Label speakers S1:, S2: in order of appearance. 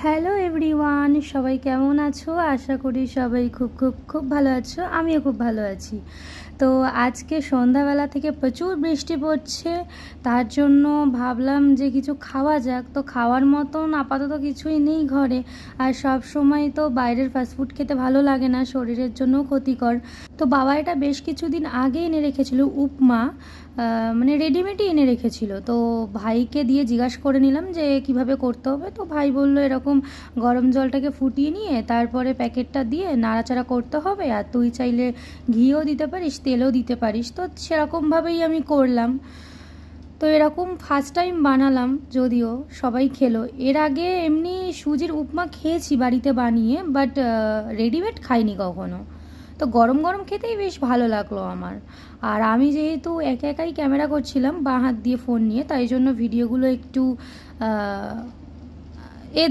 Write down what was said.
S1: Hello everyone, সবাই কেমন আছো? আশা করি সবাই খুব খুব খুব ভালো আছো। আমিও খুব ভালো আছি। তো আজকে সন্ধ্যাবেলা থেকে প্রচুর বৃষ্টি পড়ছে, তার জন্য ভাবলাম যে কিছু খাওয়া যাক। তো খাওয়ার মতন আপাতত কিছুই নেই ঘরে, আর সব সময় তো বাইরের ফাস্টফুড খেতে ভালো লাগে না, শরীরের জন্যও ক্ষতিকর। তো বাবা এটা বেশ কিছুদিন আগে এনে রেখেছিল উপমা, মানে রেডিমেডই এনে রেখেছিল। তো ভাইকে দিয়ে জিজ্ঞাসা করে নিলাম যে কিভাবে করতে হবে। তো ভাই বলল এরকম গরম জলটাকে ফুটিয়ে নিয়ে তারপরে প্যাকেটটা দিয়ে নাড়াচাড়া করতে হবে, আর তুই চাইলে ঘিও দিতে পারিস, তেলও দিতে পারিস। তো সেরকমভাবেই আমি করলাম। তো এরকম ফার্স্ট টাইম বানালাম, যদিও সবাই খেলো। এর আগে এমনি সুজির উপমা খেয়েছি বাড়িতে বানিয়ে, বাট রেডিমেড খাইনি কখনো। তো গরম গরম খেতেই বেশ ভালো লাগলো আমার। আর আমি যেহেতু একা একাই ক্যামেরা করছিলাম বাঁ হাত দিয়ে ফোন নিয়ে, তাই জন্য ভিডিওগুলো একটু